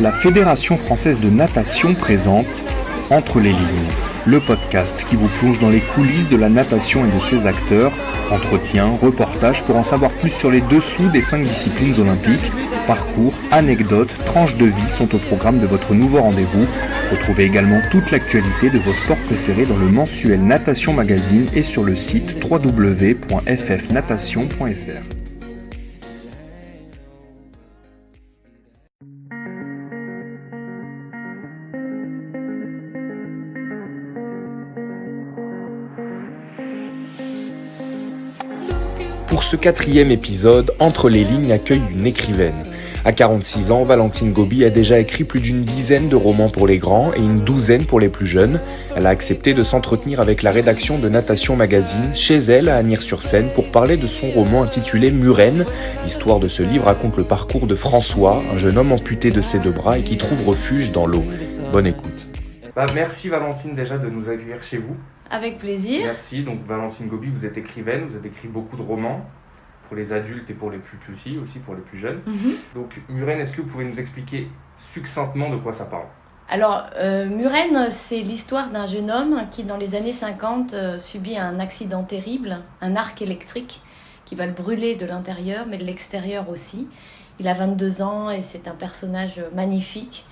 La Fédération française de natation présente Entre les lignes, le podcast qui vous plonge dans les coulisses de la natation et de ses acteurs, entretiens, reportages pour en savoir plus sur les dessous des 5 disciplines olympiques, parcours, anecdotes, tranches de vie sont au programme de votre nouveau rendez-vous. Retrouvez également toute l'actualité de vos sports préférés dans le mensuel Natation Magazine et sur le site www.ffnatation.fr. Pour ce 4e épisode, Entre les lignes accueille une écrivaine. À 46 ans, Valentine Gobi a déjà écrit plus d'une dizaine de romans pour les grands et une douzaine pour les plus jeunes. Elle a accepté de s'entretenir avec la rédaction de Natation Magazine, chez elle, à Agnières-sur-Seine, pour parler de son roman intitulé Muren. L'histoire de ce livre raconte le parcours de François, un jeune homme amputé de ses 2 bras et qui trouve refuge dans l'eau. Bonne écoute. Merci Valentine déjà de nous accueillir chez vous. Avec plaisir. Merci. Donc Valentine Gobi, vous êtes écrivaine, vous avez écrit beaucoup de romans pour les adultes et pour les plus petits, aussi pour les plus jeunes. Donc Muren, est-ce que vous pouvez nous expliquer succinctement de quoi ça parle ? Alors, Muren, c'est l'histoire d'un jeune homme qui, dans les années 50, subit un accident terrible, un arc électrique qui va le brûler de l'intérieur, mais de l'extérieur aussi. Il a 22 ans et c'est un personnage magnifique.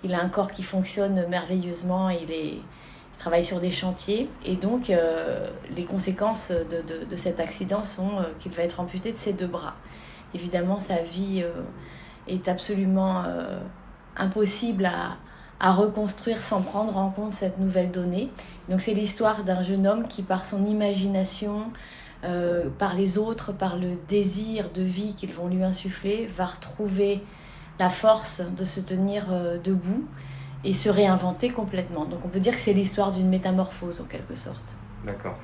Il a un corps qui fonctionne merveilleusement, il travaille sur des chantiers et donc les conséquences de cet accident sont qu'il va être amputé de ses 2 bras. Évidemment, sa vie est absolument impossible à reconstruire sans prendre en compte cette nouvelle donnée. Donc c'est l'histoire d'un jeune homme qui, par son imagination, par les autres, par le désir de vie qu'ils vont lui insuffler, va retrouver la force de se tenir debout et se réinventer complètement. Donc on peut dire que c'est l'histoire d'une métamorphose en quelque sorte. D'accord.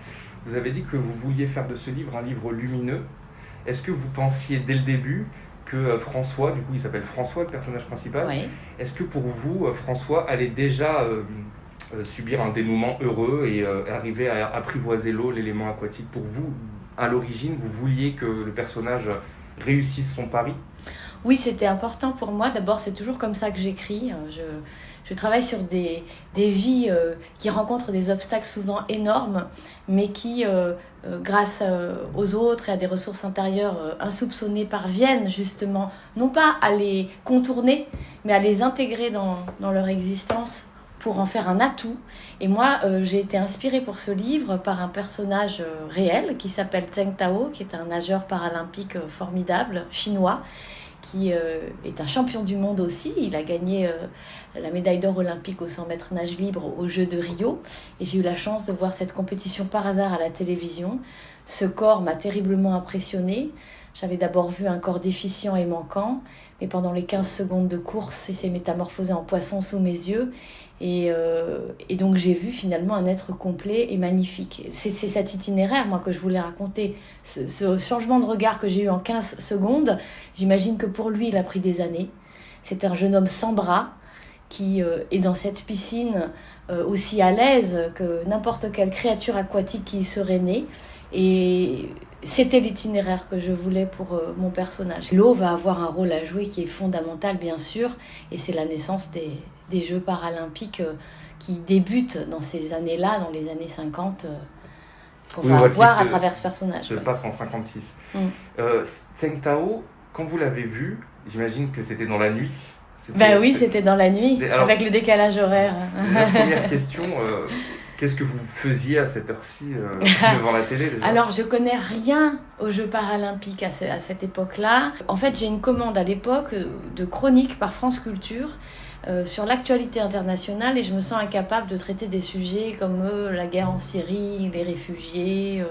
Vous avez dit que vous vouliez faire de ce livre un livre lumineux. Est-ce que vous pensiez dès le début que François, du coup il s'appelle François, le personnage principal, oui. Est-ce que pour vous, François allait déjà subir un dénouement heureux et arriver à apprivoiser l'eau, l'élément aquatique ? Pour vous, à l'origine, vous vouliez que le personnage réussisse son pari ? Oui, c'était important pour moi. D'abord, c'est toujours comme ça que j'écris. Je travaille sur des vies qui rencontrent des obstacles souvent énormes, mais qui, grâce aux autres et à des ressources intérieures insoupçonnées, parviennent justement, non pas à les contourner, mais à les intégrer dans leur existence pour en faire un atout. Et moi, j'ai été inspirée pour ce livre par un personnage réel qui s'appelle Zheng Tao, qui est un nageur paralympique formidable, chinois, qui est un champion du monde aussi. Il a gagné la médaille d'or olympique au 100 mètres nage libre aux Jeux de Rio. Et j'ai eu la chance de voir cette compétition par hasard à la télévision. Ce corps m'a terriblement impressionnée. J'avais d'abord vu un corps déficient et manquant, mais pendant les 15 secondes de course, il s'est métamorphosé en poisson sous mes yeux. Et donc j'ai vu finalement un être complet et magnifique. C'est cet itinéraire, moi, que je voulais raconter. Ce changement de regard que j'ai eu en 15 secondes, j'imagine que pour lui, il a pris des années. C'est un jeune homme sans bras qui est dans cette piscine aussi à l'aise que n'importe quelle créature aquatique qui y serait née. Et c'était l'itinéraire que je voulais pour mon personnage. L'eau va avoir un rôle à jouer qui est fondamental, bien sûr, et c'est la naissance des Jeux paralympiques qui débutent dans ces années-là, dans les années 50, qu'on va voir à travers ce personnage. Je passe en 56. Zheng Tao, quand vous l'avez vu, j'imagine que c'était dans la nuit. C'était dans la nuit, alors, avec le décalage horaire. La première question... Qu'est-ce que vous faisiez à cette heure-ci devant la télé déjà ? Alors, je connais rien aux Jeux paralympiques à cette époque-là. En fait, j'ai une commande à l'époque de chroniques par France Culture sur l'actualité internationale et je me sens incapable de traiter des sujets comme la guerre en Syrie, les réfugiés.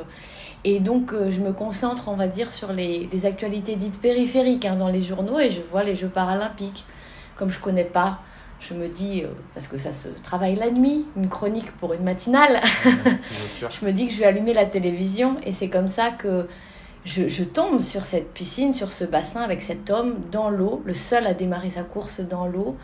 Et donc, je me concentre, on va dire, sur les actualités dites périphériques dans les journaux et je vois les Jeux paralympiques. Comme je ne connais pas, je me dis, parce que ça se travaille la nuit, une chronique pour une matinale, je me dis que je vais allumer la télévision et c'est comme ça que je tombe sur cette piscine, sur ce bassin avec cet homme dans l'eau, le seul à démarrer sa course dans l'eau,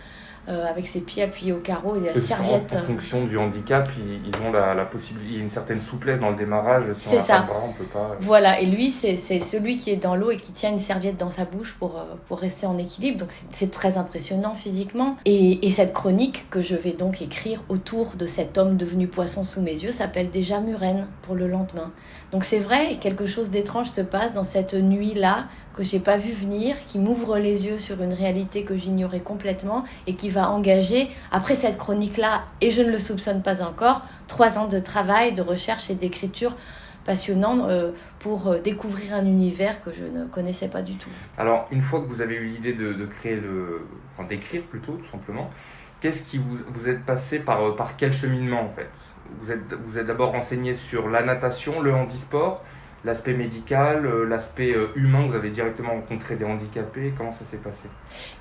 avec ses pieds appuyés au carreau et la Parce serviette. En fonction du handicap, ils ont la possibilité, il y a une certaine souplesse dans le démarrage. Si C'est on n'a ça. pas de bras, on peut pas. Voilà, et lui, c'est celui qui est dans l'eau et qui tient une serviette dans sa bouche pour rester en équilibre. Donc c'est très impressionnant physiquement. Et cette chronique que je vais donc écrire autour de cet homme devenu poisson sous mes yeux s'appelle déjà Murène pour le lendemain. Donc c'est vrai, quelque chose d'étrange se passe dans cette nuit-là que j'ai pas vu venir, qui m'ouvre les yeux sur une réalité que j'ignorais complètement et qui va engager, après cette chronique-là, et je ne le soupçonne pas encore, 3 ans de travail, de recherche et d'écriture passionnant pour découvrir un univers que je ne connaissais pas du tout. Alors, une fois que vous avez eu l'idée de créer d'écrire plutôt, tout simplement, qu'est-ce qui vous êtes passé par quel cheminement en fait? Vous êtes d'abord renseigné sur la natation, le handisport, l'aspect médical, l'aspect humain, vous avez directement rencontré des handicapés, comment ça s'est passé?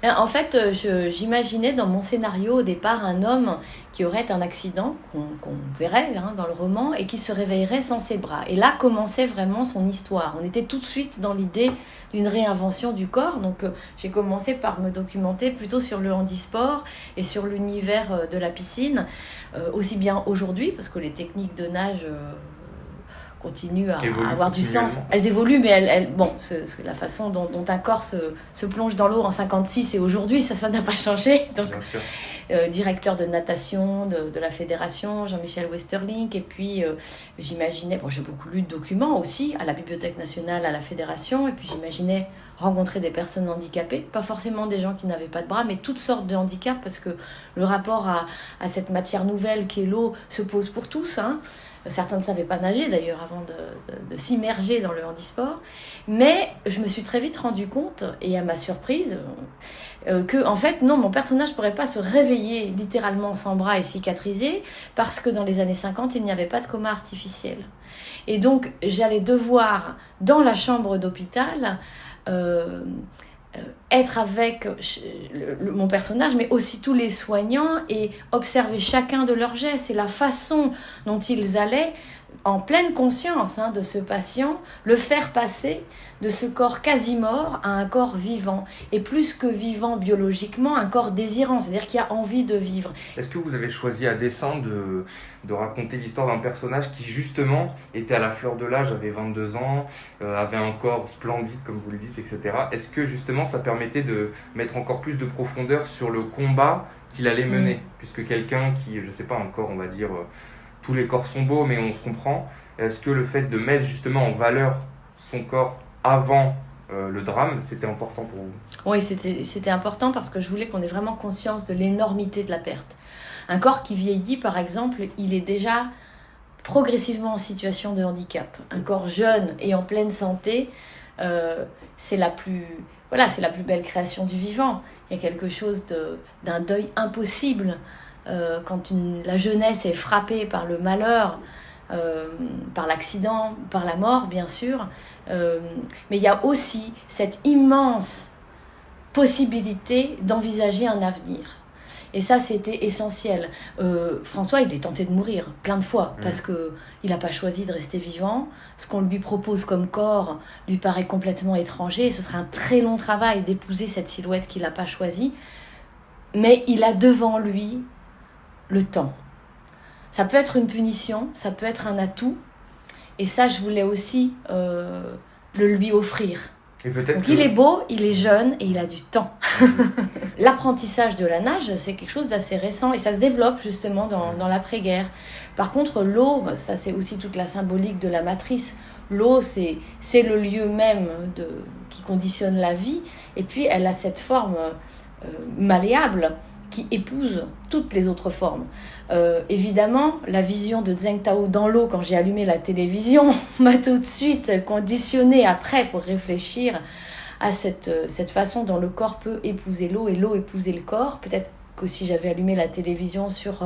En fait, j'imaginais dans mon scénario au départ un homme qui aurait un accident, qu'on verrait dans le roman, et qui se réveillerait sans ses bras. Et là commençait vraiment son histoire. On était tout de suite dans l'idée d'une réinvention du corps, donc j'ai commencé par me documenter plutôt sur le handisport et sur l'univers de la piscine, aussi bien aujourd'hui, parce que les techniques de nage... continuent à avoir du sens. Elles évoluent, mais c'est la façon dont un corps se plonge dans l'eau en 56 et aujourd'hui, ça n'a pas changé. Donc, directeur de natation de la fédération, Jean-Michel Westerlink, et puis j'imaginais, j'ai beaucoup lu de documents aussi, à la Bibliothèque nationale, à la fédération, et puis j'imaginais rencontrer des personnes handicapées, pas forcément des gens qui n'avaient pas de bras, mais toutes sortes de handicaps, parce que le rapport à cette matière nouvelle qu'est l'eau se pose pour tous, Certains ne savaient pas nager d'ailleurs avant de s'immerger dans le handisport. Mais je me suis très vite rendu compte, et à ma surprise, que en fait, non, mon personnage ne pourrait pas se réveiller littéralement sans bras et cicatrisé, parce que dans les années 50, il n'y avait pas de coma artificiel. Et donc, j'allais devoir, dans la chambre d'hôpital, être avec mon personnage, mais aussi tous les soignants, et observer chacun de leurs gestes et la façon dont ils allaient, en pleine conscience de ce patient, le faire passer de ce corps quasi mort à un corps vivant. Et plus que vivant biologiquement, un corps désirant, c'est-à-dire qui a envie de vivre. Est-ce que vous avez choisi à dessein de raconter l'histoire d'un personnage qui justement était à la fleur de l'âge, avait 22 ans, avait un corps splendide comme vous le dites, etc. Est-ce que justement ça permettait de mettre encore plus de profondeur sur le combat qu'il allait mener, puisque quelqu'un qui, je sais pas, un corps, on va dire, tous les corps sont beaux mais on se comprend, est-ce que le fait de mettre justement en valeur son corps avant le drame, c'était important pour vous? Oui, c'était important parce que je voulais qu'on ait vraiment conscience de l'énormité de la perte. Un corps qui vieillit, par exemple, il est déjà progressivement en situation de handicap. Un corps jeune et en pleine santé, c'est la plus belle création du vivant. Il y a quelque chose d'un deuil impossible quand la jeunesse est frappée par le malheur, par l'accident, par la mort, bien sûr. Mais il y a aussi cette immense possibilité d'envisager un avenir. Et ça, c'était essentiel. François, il est tenté de mourir plein de fois parce qu'il n'a pas choisi de rester vivant. Ce qu'on lui propose comme corps lui paraît complètement étranger. Ce serait un très long travail d'épouser cette silhouette qu'il n'a pas choisie. Mais il a devant lui le temps. Ça peut être une punition, ça peut être un atout. Et ça, je voulais aussi le lui offrir. Et peut-être donc il est beau, il est jeune et il a du temps. L'apprentissage de la nage, c'est quelque chose d'assez récent et ça se développe justement dans l'après-guerre. Par contre, l'eau, ça c'est aussi toute la symbolique de la matrice. L'eau, c'est le lieu même qui conditionne la vie. Et puis, elle a cette forme malléable qui épouse toutes les autres formes. Évidemment, la vision de Zheng Tao dans l'eau, quand j'ai allumé la télévision, m'a tout de suite conditionnée après pour réfléchir à cette façon dont le corps peut épouser l'eau et l'eau épouser le corps. Peut-être que si j'avais allumé la télévision sur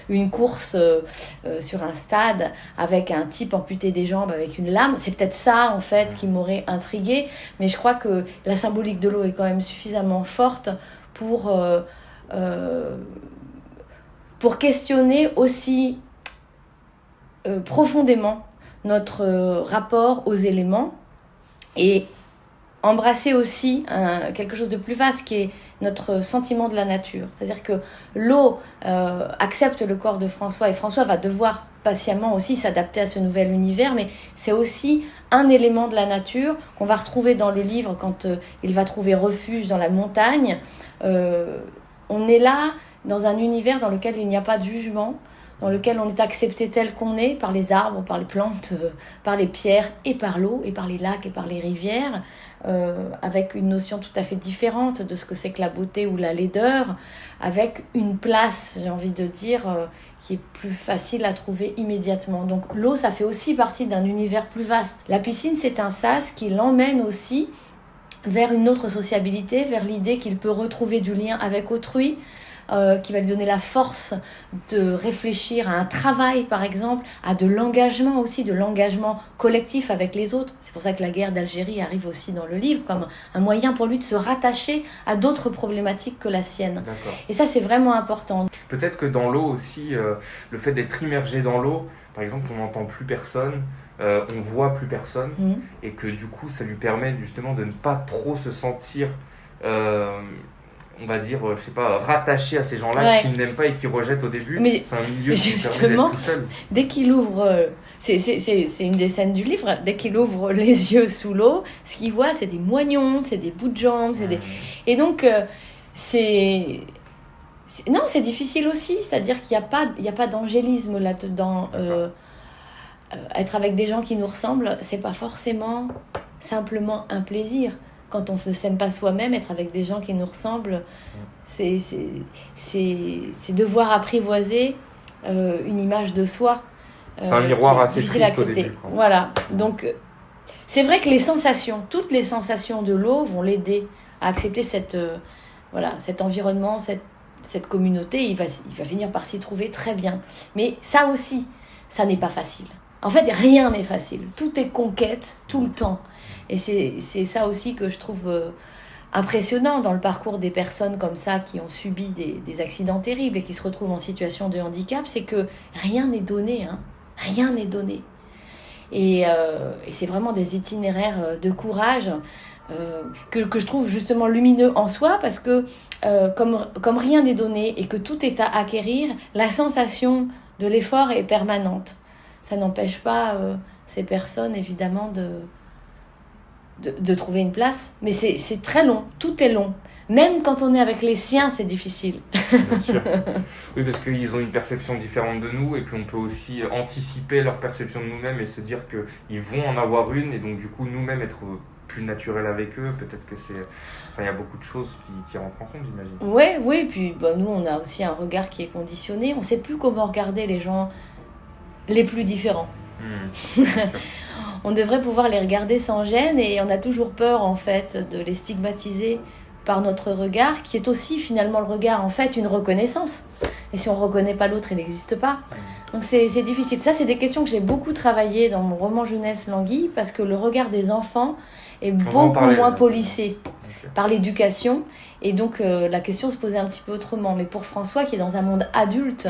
une course sur un stade avec un type amputé des jambes avec une lame, c'est peut-être ça en fait qui m'aurait intriguée. Mais je crois que la symbolique de l'eau est quand même suffisamment forte pour questionner aussi profondément notre rapport aux éléments et embrasser aussi quelque chose de plus vaste qui est notre sentiment de la nature. C'est-à-dire que l'eau accepte le corps de François et François va devoir patiemment aussi s'adapter à ce nouvel univers, mais c'est aussi un élément de la nature qu'on va retrouver dans le livre quand il va trouver refuge dans la montagne. On est là dans un univers dans lequel il n'y a pas de jugement, dans lequel on est accepté tel qu'on est par les arbres, par les plantes, par les pierres et par l'eau, et par les lacs et par les rivières, avec une notion tout à fait différente de ce que c'est que la beauté ou la laideur, avec une place, j'ai envie de dire, qui est plus facile à trouver immédiatement. Donc l'eau, ça fait aussi partie d'un univers plus vaste. La piscine, c'est un sas qui l'emmène aussi vers une autre sociabilité, vers l'idée qu'il peut retrouver du lien avec autrui, qui va lui donner la force de réfléchir à un travail, par exemple, à de l'engagement aussi, de l'engagement collectif avec les autres. C'est pour ça que la guerre d'Algérie arrive aussi dans le livre, comme un moyen pour lui de se rattacher à d'autres problématiques que la sienne. D'accord. Et ça, c'est vraiment important. Peut-être que dans l'eau aussi, le fait d'être immergé dans l'eau, par exemple, on n'entend plus personne, on voit plus personne, et que du coup, ça lui permet justement de ne pas trop se sentir... on va dire, je sais pas, rattaché à ces gens-là qu'il n'aime pas et qu'il rejette au début. Mais c'est un milieu qui justement, permet d'être tout seul. Dès qu'il ouvre, c'est une des scènes du livre, dès qu'il ouvre les yeux sous l'eau, ce qu'il voit, c'est des moignons, c'est des bouts de jambes, et donc, non, c'est difficile aussi, c'est-à-dire qu'il n'y a pas d'angélisme là-dedans. Être avec des gens qui nous ressemblent, c'est pas forcément simplement un plaisir. Quand on ne s'aime pas soi-même, être avec des gens qui nous ressemblent, c'est devoir apprivoiser une image de soi. C'est un miroir assez difficile à triste accepter. au début. Voilà. Donc, c'est vrai que toutes les sensations de l'eau vont l'aider à accepter cet environnement, cette communauté. Il va finir par s'y trouver très bien. Mais ça aussi, ça n'est pas facile. En fait, rien n'est facile. Tout est conquête, tout le temps. Et c'est ça aussi que je trouve impressionnant dans le parcours des personnes comme ça qui ont subi des accidents terribles et qui se retrouvent en situation de handicap, c'est que rien n'est donné, hein. Rien n'est donné. Et c'est vraiment des itinéraires de courage que je trouve justement lumineux en soi, parce que comme rien n'est donné et que tout est à acquérir, la sensation de l'effort est permanente. Ça n'empêche pas ces personnes, évidemment, de trouver une place. Mais c'est très long, tout est long. Même quand on est avec les siens, c'est difficile. Bien sûr. Oui, parce qu'ils ont une perception différente de nous, et puis on peut aussi anticiper leur perception de nous-mêmes et se dire qu'ils vont en avoir une, et donc du coup nous-mêmes être plus naturels avec eux. Peut-être que c'est... Enfin, il y a beaucoup de choses qui rentrent en compte, j'imagine. Oui, puis nous, on a aussi un regard qui est conditionné. On ne sait plus comment regarder les gens les plus différents. On devrait pouvoir les regarder sans gêne, et on a toujours peur en fait de les stigmatiser par notre regard, qui est aussi finalement le regard en fait une reconnaissance. Et si on ne reconnaît pas l'autre, il n'existe pas. Donc c'est difficile. Ça, c'est des questions que j'ai beaucoup travaillées dans mon roman jeunesse L'Anguille, parce que le regard des enfants est beaucoup moins policé par l'éducation, et donc la question se posait un petit peu autrement. Mais pour François, qui est dans un monde adulte,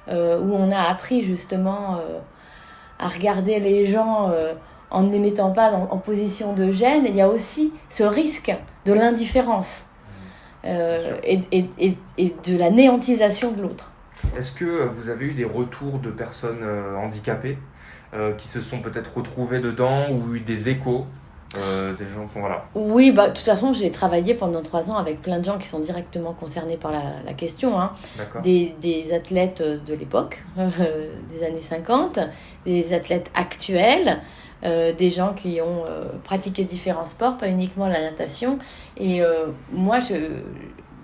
où on a appris justement à regarder les gens en ne les mettant pas en position de gêne, il y a aussi ce risque de l'indifférence et de la néantisation de l'autre. Est-ce que vous avez eu des retours de personnes handicapées qui se sont peut-être retrouvées dedans, ou eu des échos des gens qui, voilà. Oui, de toute façon, j'ai travaillé pendant 3 ans avec plein de gens qui sont directement concernés par la question. Hein. Des athlètes de l'époque, des années 50, des athlètes actuels, des gens qui ont pratiqué différents sports, pas uniquement la natation. Et moi,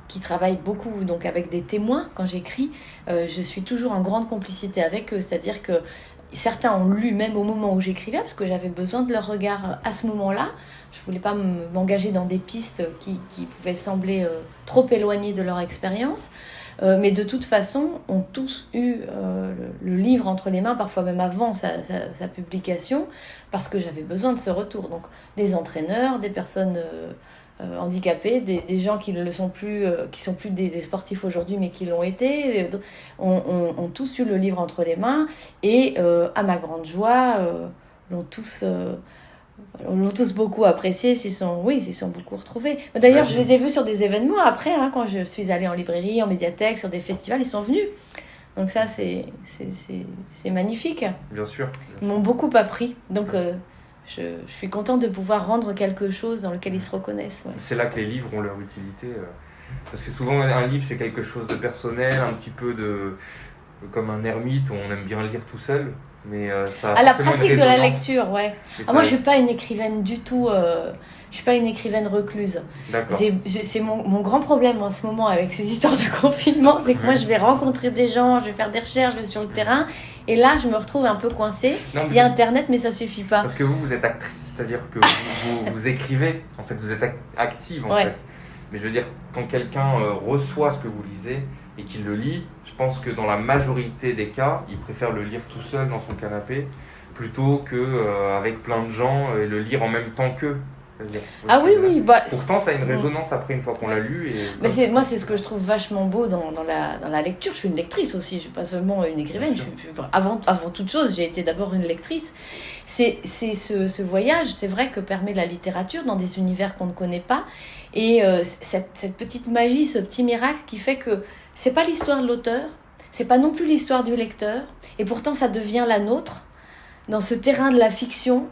qui travaille beaucoup donc avec des témoins quand j'écris, je suis toujours en grande complicité avec eux. C'est-à-dire que certains ont lu même au moment où j'écrivais, parce que j'avais besoin de leur regard à ce moment-là. Je ne voulais pas m'engager dans des pistes qui pouvaient sembler trop éloignées de leur expérience. Mais de toute façon, ont tous eu le livre entre les mains, parfois même avant sa publication, parce que j'avais besoin de ce retour. Donc des entraîneurs, des personnes handicapés, des gens qui ne sont plus, qui sont plus des sportifs aujourd'hui, mais qui l'ont été, ont tous eu le livre entre les mains, et à ma grande joie, l'ont tous On l'ont tous beaucoup apprécié, s'ils sont beaucoup retrouvés. D'ailleurs, je les ai vus sur des événements après, quand je suis allée en librairie, en médiathèque, sur des festivals, ils sont venus. Donc ça, c'est magnifique. Bien sûr. Ils m'ont beaucoup appris. Donc je suis contente de pouvoir rendre quelque chose dans lequel ils se reconnaissent. Ouais. C'est là que les livres ont leur utilité. Parce que souvent, un livre, c'est quelque chose de personnel, un petit peu comme un ermite, où on aime bien lire tout seul. Mais ça la pratique de la lecture, ouais. Moi, je suis pas une écrivaine du tout. Je suis pas une écrivaine recluse. D'accord. C'est mon grand problème en ce moment avec ces histoires de confinement, c'est que moi, je vais rencontrer des gens, je vais faire des recherches, je vais sur le terrain, et là, je me retrouve un peu coincée. Il y a Internet, mais ça suffit pas. Parce que vous êtes actrice, c'est-à-dire que vous écrivez. En fait, vous êtes active, en fait. Mais je veux dire, quand quelqu'un reçoit ce que vous lisez et qu'il le lit, je pense que dans la majorité des cas, il préfère le lire tout seul dans son canapé plutôt qu'avec plein de gens et le lire en même temps qu'eux. Oui. Pourtant, ça a une résonance après, une fois qu'on l'a lu. Mais moi, c'est ce que je trouve vachement beau dans la lecture. Je suis une lectrice aussi, je ne suis pas seulement une écrivaine. Avant toute chose, j'ai été d'abord une lectrice. C'est ce voyage, c'est vrai, que permet la littérature dans des univers qu'on ne connaît pas. Et cette petite magie, ce petit miracle qui fait que c'est pas l'histoire de l'auteur, c'est pas non plus l'histoire du lecteur. Et pourtant, ça devient la nôtre dans ce terrain de la fiction.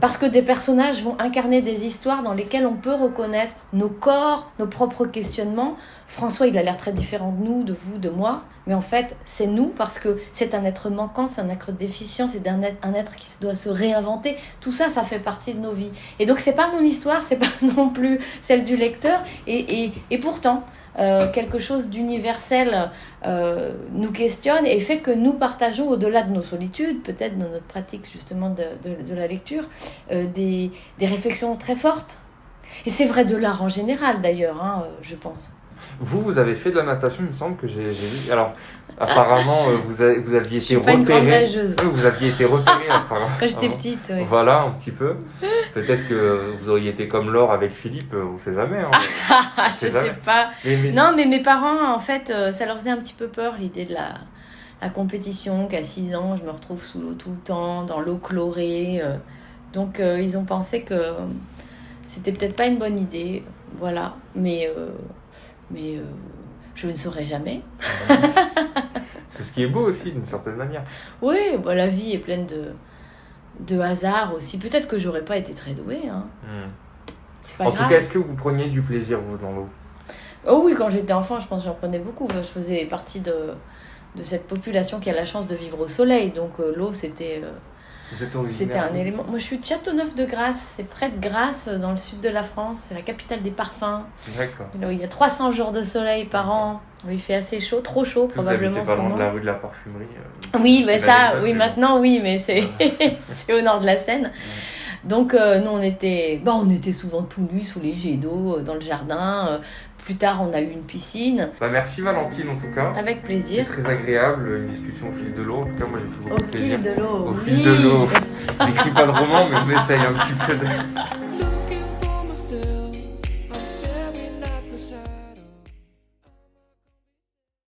Parce que des personnages vont incarner des histoires dans lesquelles on peut reconnaître nos corps, nos propres questionnements. François, il a l'air très différent de nous, de vous, de moi, mais en fait, c'est nous parce que c'est un être manquant, c'est un être déficient, c'est un être qui doit se réinventer. Tout ça, ça fait partie de nos vies. Et donc, c'est pas mon histoire, c'est pas non plus celle du lecteur. Et pourtant, quelque chose d'universel nous questionne et fait que nous partageons, au-delà de nos solitudes, peut-être dans notre pratique justement de la lecture, des réflexions très fortes. Et c'est vrai de l'art en général d'ailleurs, je pense. Vous avez fait de la natation, il me semble que j'ai vu. Alors, apparemment, vous aviez été repéré. Je suis pas une grande nageuse. Vous aviez été repéré, apparemment. Quand j'étais petite, oui. Voilà, un petit peu. Peut-être que vous auriez été comme Laure avec Philippe, on ne sait jamais. Je sais pas. Non, mais mes parents, en fait, ça leur faisait un petit peu peur, l'idée de la compétition, qu'à 6 ans, je me retrouve sous l'eau tout le temps, dans l'eau chlorée. Donc, ils ont pensé que c'était peut-être pas une bonne idée. Voilà. Mais je ne saurais jamais. C'est ce qui est beau aussi, d'une certaine manière. Oui, la vie est pleine de hasard aussi. Peut-être que j'aurais pas été très douée. C'est pas grave. En tout cas, est-ce que vous preniez du plaisir, vous, dans l'eau ? Oh oui, quand j'étais enfant, je pense que j'en prenais beaucoup. Je faisais partie de cette population qui a la chance de vivre au soleil. Donc l'eau, c'était un élément. Moi, je suis de Châteauneuf-de-Grasse. C'est près de Grasse, dans le sud de la France. C'est la capitale des parfums. D'accord. Là où il y a 300 jours de soleil par an. Où il fait assez chaud, trop chaud probablement. Vous habitez pas loin de la rue de la Parfumerie. Oui, mais ça, oui, maintenant, oui, mais c'est au nord de la Seine. Donc, nous, on était souvent tout nus sous les jets d'eau, dans le jardin. Plus tard, on a eu une piscine. Merci Valentine, en tout cas. Avec plaisir. C'était très agréable, une discussion au fil de l'eau. En tout cas, moi, j'ai fait beaucoup de plaisir. Au fil de l'eau. Au fil de l'eau. J'écris pas de roman, mais on essaye un petit peu de...